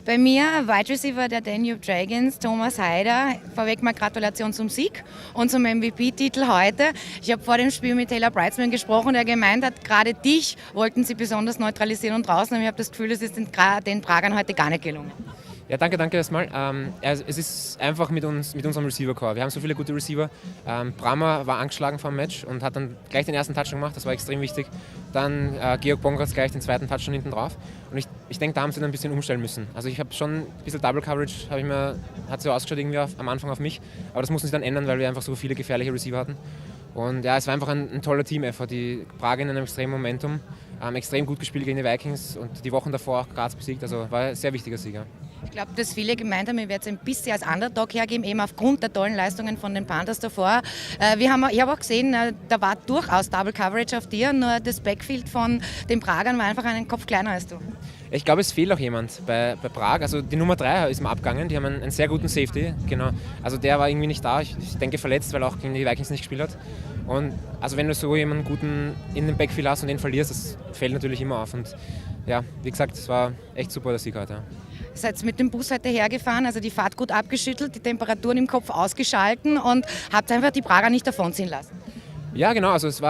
Bei mir Wide Receiver der Danube Dragons, Thomas Haider. Vorweg mal Gratulation zum Sieg und zum MVP-Titel heute. Ich habe vor dem Spiel mit Taylor Breitzman gesprochen, der gemeint hat, gerade dich wollten sie besonders neutralisieren und rausnehmen. Ich habe das Gefühl, es ist den Pragern heute gar nicht gelungen. Ja, danke erstmal. Es ist einfach mit unserem Receiver-Core. Wir haben so viele gute Receiver. Brammer war angeschlagen vor dem Match und hat dann gleich den ersten Touchdown gemacht, das war extrem wichtig. Dann Georg Bongratz gleich den zweiten Touchdown hinten drauf. Und ich denke, da haben sie dann ein bisschen umstellen müssen. Also ich habe schon ein bisschen Double Coverage, hat so ausgeschaut irgendwie am Anfang auf mich. Aber das mussten sie dann ändern, weil wir einfach so viele gefährliche Receiver hatten. Und ja, es war einfach ein toller Team-Effort. Die Prager in einem extremen Momentum, extrem gut gespielt gegen die Vikings und die Wochen davor auch Graz besiegt. Also war ein sehr wichtiger Sieg. Ja. Ich glaube, dass viele gemeint haben, wir werden es ein bisschen als Underdog hergeben, eben aufgrund der tollen Leistungen von den Panthers davor. Ich habe auch gesehen, da war durchaus Double Coverage auf dir, nur das Backfield von den Pragern war einfach einen Kopf kleiner als du. Ich glaube, es fehlt auch jemand bei Prag. Also die Nummer 3 ist mal abgegangen, die haben einen sehr guten Safety. Genau. Also der war irgendwie nicht da, ich denke verletzt, weil er auch gegen die Vikings nicht gespielt hat. Und also wenn du so jemanden guten in den Backfield hast und den verlierst, das fällt natürlich immer auf. Und ja, wie gesagt, es war echt super der Sieg heute. Seid mit dem Bus heute hergefahren, also die Fahrt gut abgeschüttelt, die Temperaturen im Kopf ausgeschalten und habt einfach die Prager nicht davonziehen lassen. Ja, genau. Also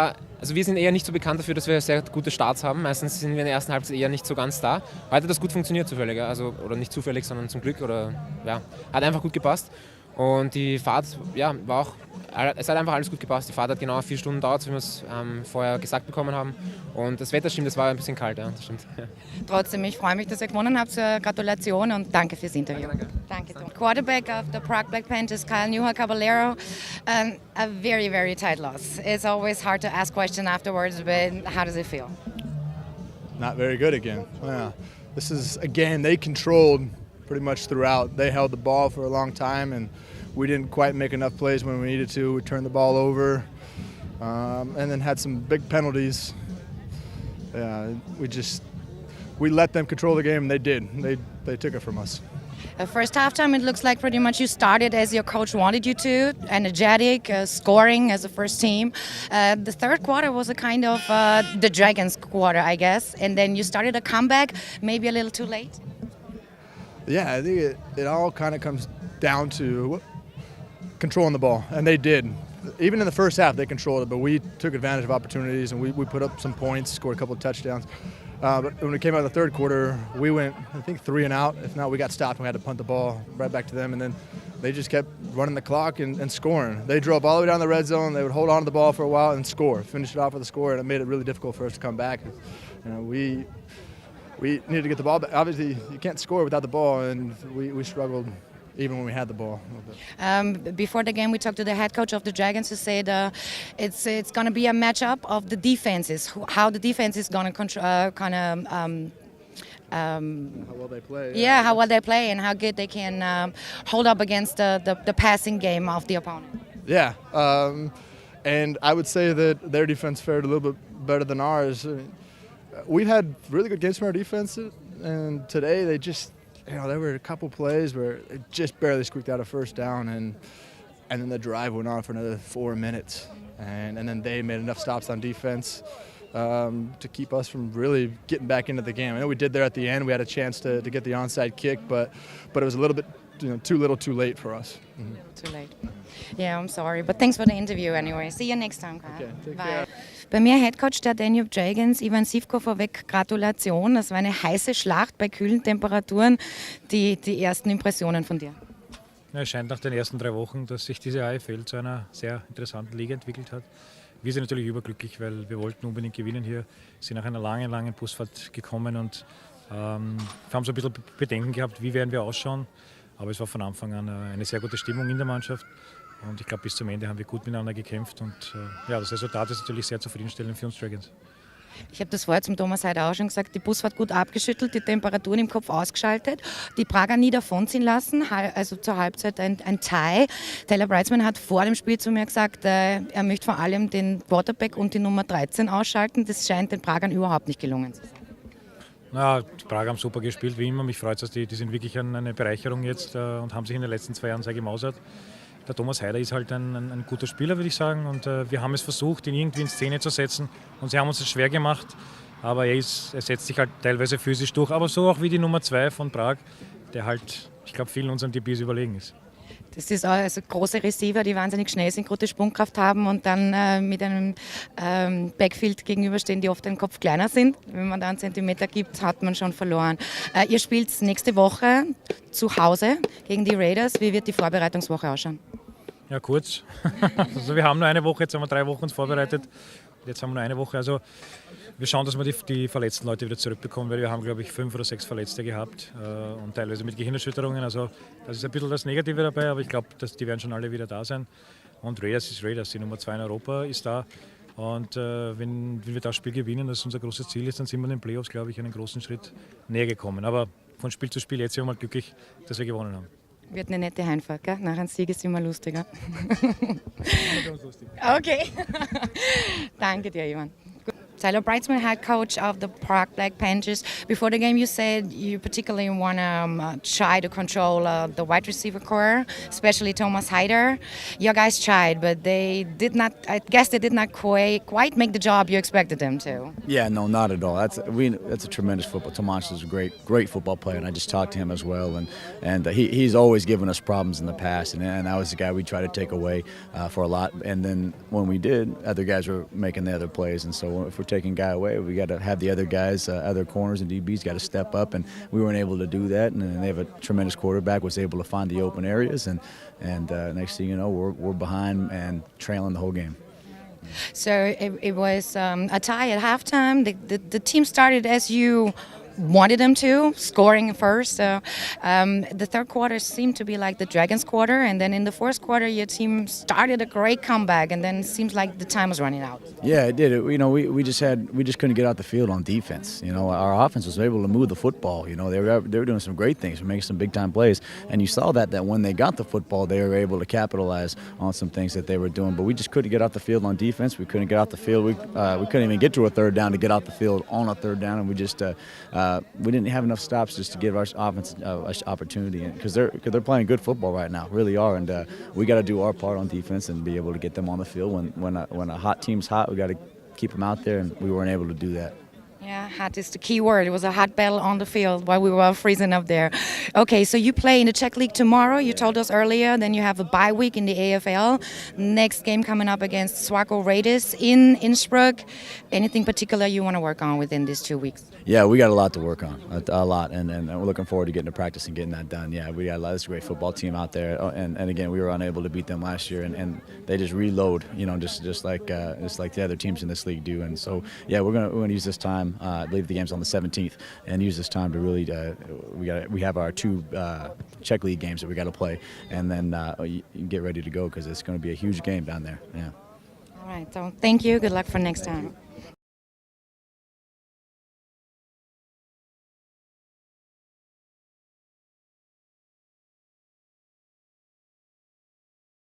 wir sind eher nicht so bekannt dafür, dass wir sehr gute Starts haben. Meistens sind wir in der ersten Halbzeit eher nicht so ganz da. Heute hat das gut funktioniert zufällig. Also, oder nicht zufällig, sondern zum Glück. Hat einfach gut gepasst. Und die Fahrt war auch. Es hat einfach alles gut gepasst. Die Fahrt hat genau 4 Stunden gedauert, wie wir es vorher gesagt bekommen haben. Und das Wetter stimmt, es war ein bisschen kalt, ja, das stimmt. Ja. Trotzdem, ich freue mich, dass ihr gewonnen habt. Gratulation und danke fürs Interview. Danke. Quarterback of the Prague Black Panters, Kyle Newhall-Caballero. A very, very tight loss. It's always hard to ask questions afterwards, but how does it feel? Not very good again. Yeah. This is, again, they controlled pretty much throughout. They held the ball for a long time and we didn't quite make enough plays when we needed to. We turned the ball over and then had some big penalties. Yeah, we let them control the game and they did. They took it from us. First halftime, it looks like pretty much you started as your coach wanted you to, energetic, scoring as a first team. The third quarter was a kind of the Dragons quarter, I guess, and then you started a comeback, maybe a little too late. Yeah, I think it all kind of comes down to controlling the ball, and they did. Even in the first half, they controlled it, but we took advantage of opportunities and we put up some points, scored a couple of touchdowns. But when we came out of the third quarter, we went, I think, 3 and out. If not, we got stopped and we had to punt the ball right back to them. And then they just kept running the clock and scoring. They drove all the way down the red zone. They would hold on to the ball for a while and score, finish it off with a score, and it made it really difficult for us to come back. You know, we needed to get the ball back. Obviously, you can't score without the ball, and we struggled even when we had the ball. Before the game, we talked to the head coach of the Dragons who said it's going to be a matchup of the defenses, how the defense is going to how well they play. Yeah, how well they play and how good they can hold up against the passing game of the opponent. Yeah, and I would say that their defense fared a little bit better than ours. We've had really good games from our defense, and today they just, there were a couple plays where it just barely squeaked out a first down, and then the drive went on for another 4 minutes, and then they made enough stops on defense to keep us from really getting back into the game. I know we did there at the end. We had a chance to get the onside kick, but it was a little bit too little, too late for us. Mm-hmm. Too late. Yeah, I'm sorry, but thanks for the interview anyway. See you next time, Kyle. Okay, take Bye. care. Bei mir Headcoach der Danube Dragons, Ivan Zivko, vorweg Gratulation. Das war eine heiße Schlacht bei kühlen Temperaturen. Die ersten Impressionen von dir? Ja, es scheint nach den ersten 3 Wochen, dass sich diese AFL zu einer sehr interessanten Liga entwickelt hat. Wir sind natürlich überglücklich, weil wir wollten unbedingt gewinnen hier. Sind nach einer langen Busfahrt gekommen und haben so ein bisschen Bedenken gehabt, wie werden wir ausschauen. Aber es war von Anfang an eine sehr gute Stimmung in der Mannschaft. Und ich glaube, bis zum Ende haben wir gut miteinander gekämpft. Und das Resultat ist natürlich sehr zufriedenstellend für uns Dragons. Ich habe das vorher zum Thomas Haider auch schon gesagt, die Busfahrt gut abgeschüttelt, die Temperaturen im Kopf ausgeschaltet, die Prager nie davonziehen lassen, also zur Halbzeit ein Tie. Taylor Breitzman hat vor dem Spiel zu mir gesagt, er möchte vor allem den Quarterback und die Nummer 13 ausschalten. Das scheint den Pragern überhaupt nicht gelungen zu sein. Na, die Prager haben super gespielt, wie immer. Mich freut es, die sind wirklich eine Bereicherung jetzt und haben sich in den letzten 2 Jahren sehr gemausert. Der Thomas Haider ist halt ein guter Spieler, würde ich sagen. Und wir haben es versucht, ihn irgendwie in Szene zu setzen. Und sie haben uns das schwer gemacht. Aber er setzt sich halt teilweise physisch durch. Aber so auch wie die Nummer 2 von Prag. der halt, ich glaube, vielen unseren DBs überlegen ist. Das ist also große Receiver, die wahnsinnig schnell sind, gute Sprungkraft haben und dann mit einem Backfield gegenüberstehen, die oft einen Kopf kleiner sind. Wenn man da einen Zentimeter gibt, hat man schon verloren. Ihr spielt nächste Woche zu Hause gegen die Raiders. Wie wird die Vorbereitungswoche ausschauen? Ja, kurz. Also wir haben nur eine Woche, jetzt haben wir 3 Wochen uns vorbereitet. Jetzt haben wir nur eine Woche. Also wir schauen, dass wir die verletzten Leute wieder zurückbekommen, weil wir haben, glaube ich, 5 oder 6 Verletzte gehabt und teilweise mit Gehirnerschütterungen. Also das ist ein bisschen das Negative dabei, aber ich glaube, die werden schon alle wieder da sein. Und Raiders ist Raiders, die Nummer 2 in Europa ist da. Und wenn wir das Spiel gewinnen, das unser großes Ziel ist, dann sind wir in den Playoffs, glaube ich, einen großen Schritt näher gekommen. Aber von Spiel zu Spiel jetzt sind wir mal glücklich, dass wir gewonnen haben. Wird eine nette Heimfahrt, gell? Nach einem Sieg ist immer lustiger. Okay. Danke dir, Ivan. Taylor Breitzman, head coach of the Prague Black Panters. Before the game, you said you particularly want to try to control the wide receiver core, especially Thomas Haider. Your guys tried, but they did not. I guess they did not quite make the job you expected them to. Yeah, no, not at all. That's a tremendous football. Tomas is a great football player, and I just talked to him as well. And he's always given us problems in the past, and that was the guy we tried to take away for a lot. And then when we did, other guys were making the other plays, and so if we're taking a guy away, we got to have the other guys, other corners and DBs got to step up, and we weren't able to do that. And they have a tremendous quarterback, was able to find the open areas, and next thing you know, we're behind and trailing the whole game. So it was a tie at halftime. The team started as you wanted them to, scoring first. The third quarter seemed to be like the Dragons quarter, and then in the fourth quarter your team started a great comeback, and then it seems like the time was running out. Yeah, it did. We just couldn't get out the field on defense. Our offense was able to move the football. They were doing some great things, making some big time plays, and you saw that when they got the football, they were able to capitalize on some things that they were doing. But we just couldn't get out the field on defense. We couldn't get out the field. We couldn't even get to a third down to get out the field on a third down, and we just we didn't have enough stops just to give our offense an opportunity, because they're playing good football right now, really are, and we got to do our part on defense and be able to get them on the field. When a hot team's hot, we got to keep them out there, and we weren't able to do that. Yeah, hot is the key word. It was a hot battle on the field while we were all freezing up there. Okay, so you play in the Czech League tomorrow. You told us earlier. Then you have a bye week in the AFL. Next game coming up against Swarco Raiders in Innsbruck. Anything particular you want to work on within these 2 weeks? Yeah, we got a lot to work on, a lot, and we're looking forward to getting to practice and getting that done. Yeah, we got a lot. This is a great football team out there, and again, we were unable to beat them last year, and they just reload, just like the other teams in this league do. And so, yeah, we're gonna use this time. I believe the game's on the 17th, and use this time to really we have our 2 Czech League games that we got to play, and then get ready to go, because it's going to be a huge game down there. Yeah. All right. So thank you. Good luck for next time.